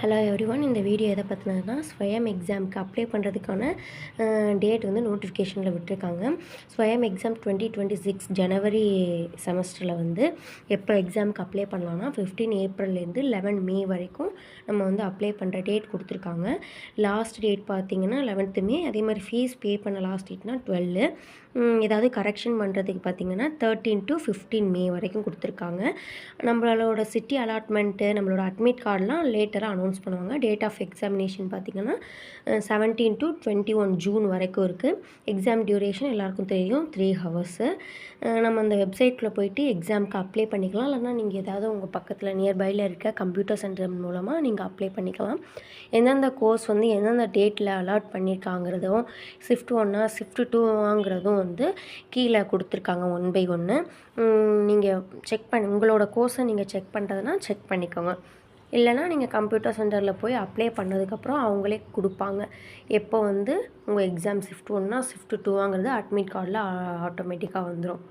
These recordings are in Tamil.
Hello everyone. இந்த வீடியோ எதை பற்றினதுன்னா, ஸ்வயம் எக்ஸாமுக்கு அப்ளை பண்ணுறதுக்கான டேட் வந்து நோட்டிஃபிகேஷனில் விட்டுருக்காங்க. ஸ்வயம் எக்ஸாம் 2026 ஜனவரி செமஸ்டரில் வந்து எப்போ எக்ஸாமுக்கு அப்ளை பண்ணலான்னா 15 ஏப்ரல்லேருந்து 11 மே வரைக்கும் நம்ம வந்து அப்ளை பண்ணுற டேட் கொடுத்துருக்காங்க. லாஸ்ட் டேட் பார்த்திங்கன்னா 11th மே. அதே மாதிரி ஃபீஸ் பே பண்ண லாஸ்ட் டேட்னா 12. ஏதாவது கரெக்ஷன் பண்ணுறதுக்கு பார்த்திங்கன்னா 13 to 15 மே வரைக்கும் கொடுத்துருக்காங்க. நம்மளோட சிட்டி அலாட்மெண்ட்டு, நம்மளோட அட்மிட் கார்டெலாம் லேட்டராக அனௌன்ஸ் பண்ணுவாங்க. டேட் ஆஃப் எக்ஸாமினேஷன் பார்த்திங்கன்னா 17 to 21 ஜூன் வரைக்கும் இருக்குது. எக்ஸாம் டியூரேஷன் எல்லாருக்கும் தெரியும், 3 hours. நம்ம அந்த வெப்சைட்டில் போய்ட்டு எக்ஸாமுக்கு அப்ளை பண்ணிக்கலாம். இல்லைனா நீங்கள் ஏதாவது உங்கள் பக்கத்தில் நியர்பையில் இருக்க கம்ப்யூட்டர் சென்டர் மூலமாக நீங்கள் அப்ளை பண்ணிக்கலாம். எந்தெந்த கோர்ஸ் வந்து எந்தெந்த டேட்டில் அலாட் பண்ணியிருக்காங்கிறதும், ஷிஃப்ட் 1ஆ ஷிஃப்ட் 2ஆங்கிறதும் வந்து கீழே கொடுத்துருக்காங்க 1 by 1. நீங்கள் செக் பண்ணி உங்களோட கோர்ஸை நீங்கள் செக் பண்ணுறதுனா செக் பண்ணிக்கோங்க. இல்லைனா நீங்கள் கம்ப்யூட்டர் சென்டரில் போய் அப்ளை பண்ணதுக்கப்புறம் அவங்களே கொடுப்பாங்க. எப்போ வந்து உங்கள் எக்ஸாம் ஷிஃப்ட் 1ஆ ஷிஃப்ட் 2ஆங்கிறது அட்மிட் கார்டில் ஆட்டோமேட்டிக்காக வந்துடும்.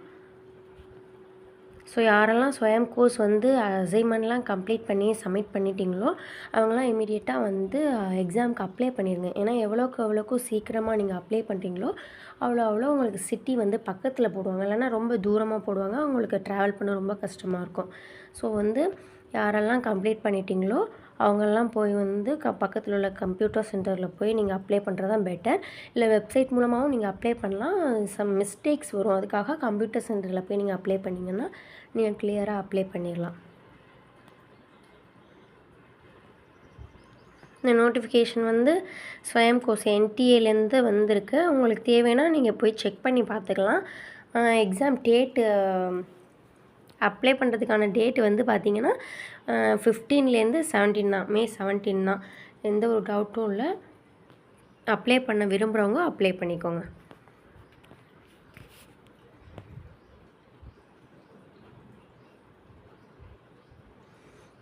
ஸோ யாரெல்லாம் ஸ்வயம் கோர்ஸ் வந்து அசைன்மெண்ட்லாம் கம்ப்ளீட் பண்ணி சப்மிட் பண்ணிட்டீங்களோ அவங்களாம் இமீடியட்டாக வந்து எக்ஸாமுக்கு அப்ளை பண்ணிடுங்க. ஏன்னா எவ்வளோக்கு சீக்கிரமாக நீங்கள் அப்ளை பண்ணுறீங்களோ அவ்வளோ உங்களுக்கு சிட்டி வந்து பக்கத்தில் போடுவாங்க. இல்லைனா ரொம்ப தூரமாக போடுவாங்க, அவங்களுக்கு ட்ராவல் பண்ண ரொம்ப கஷ்டமாக இருக்கும். ஸோ வந்து யாரெல்லாம் கம்ப்ளீட் பண்ணிட்டீங்களோ அவங்கெல்லாம் போய் வந்து பக்கத்தில் உள்ள கம்ப்யூட்டர் சென்டரில் போய் நீங்கள் அப்ளை பண்ணுறது தான் பெட்டர். இல்லை வெப்சைட் மூலமாகவும் நீங்கள் அப்ளை பண்ணலாம். சம் மிஸ்டேக்ஸ் வரும், அதுக்காக கம்ப்யூட்டர் சென்டரில் போய் நீங்கள் அப்ளை பண்ணிங்கன்னா நீங்கள் கிளியராக அப்ளை பண்ணிடலாம். இந்த நோட்டிஃபிகேஷன் வந்து ஸ்வயம் கோர்ஸ் NTA வந்திருக்கு. உங்களுக்கு தேவைன்னா நீங்கள் போய் செக் பண்ணி பார்த்துக்கலாம். எக்ஸாம் டேட்டு அப்ளை பண்ணுறதுக்கான டேட்டு வந்து பார்த்திங்கன்னா 15லேருந்து 17 தான், மே 17 தான். எந்த ஒரு டவுட்டும் இல்லை. அப்ளை பண்ண விரும்புகிறவங்க அப்ளை பண்ணிக்கோங்க.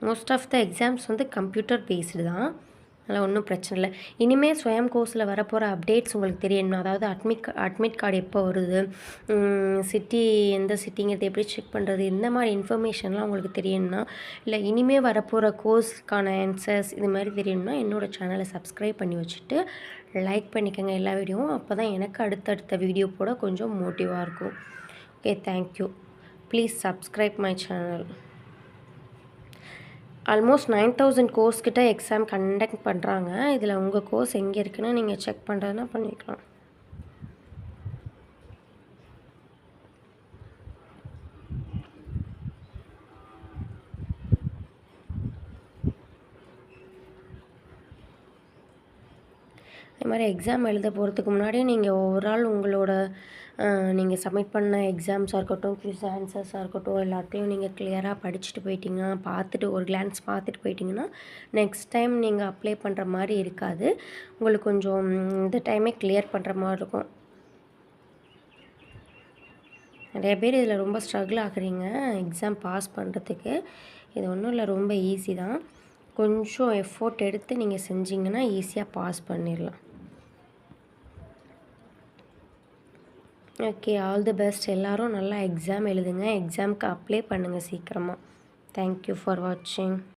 மோஸ்ட் ஆஃப் த எக்ஸாம்ஸ் வந்து கம்ப்யூட்டர் பேஸ்டு தான், அதனால் ஒன்றும் பிரச்சனை இல்லை. இனிமேல் ஸ்வயம் கோர்ஸில் வரப்போகிற அப்டேட்ஸ் உங்களுக்கு தெரியணும். அதாவது அட்மிட் கார்டு எப்போ வருது, சிட்டி எந்த சிட்டிங்கிறது எப்படி செக் பண்ணுறது, இந்த மாதிரி இன்ஃபர்மேஷன்லாம் உங்களுக்கு தெரியணும்னா, இல்லை இனிமேல் வரப்போகிற கோர்ஸ்க்கான ஆன்சர்ஸ் இது மாதிரி தெரியணும்னா என்னோடய சேனலை சப்ஸ்கிரைப் பண்ணி வச்சுட்டு லைக் பண்ணிக்கோங்க எல்லா வீடியோவும். அப்போ தான் எனக்கு அடுத்தடுத்த வீடியோ போட கொஞ்சம் மோட்டிவாக இருக்கும். Okay, thank you. Please subscribe my channel. Almost 9000 course கிட்ட எக்ஸாம் கண்டக்ட் பண்ணுறாங்க. இதில் உங்கள் கோர்ஸ் எங்கே இருக்குன்னு நீங்கள் செக் பண்ணுறதுனா பண்ணிக்கலாம். இது மாதிரி எக்ஸாம் எழுத போகிறதுக்கு முன்னாடி நீங்கள் ஓவரால் உங்களோட நீங்கள் சப்மிட் பண்ண எக்ஸாம்ஸாக இருக்கட்டும், குவிஸ் ஆன்சர்ஸாக இருக்கட்டும், எல்லாத்தையும் நீங்கள் கிளியராக படிச்சுட்டு போயிட்டீங்கன்னா, பார்த்துட்டு ஒரு கிளான்ஸ் பார்த்துட்டு போயிட்டிங்கன்னா நெக்ஸ்ட் டைம் நீங்கள் அப்ளை பண்ணுற மாதிரி இருக்காது. உங்களுக்கு கொஞ்சம் இந்த டைமே கிளியர் பண்ணுற மாதிரி இருக்கும். நிறைய பேர் இதில் ரொம்ப ஸ்ட்ரகிள் ஆகுறீங்க எக்ஸாம் பாஸ் பண்ணுறதுக்கு. இது ஒன்றும் இல்லை, ரொம்ப ஈஸி தான். கொஞ்சம் எஃபோர்ட் எடுத்து நீங்கள் செஞ்சிங்கன்னா ஈஸியாக பாஸ் பண்ணிடலாம். Okay, all the best. எல்லோரும் நல்லா எக்ஸாம் எழுதுங்க. எக்ஸாமுக்கு அப்ளை பண்ணுங்கள் சீக்கிரமாக. தேங்க்யூ ஃபார் வாட்சிங்.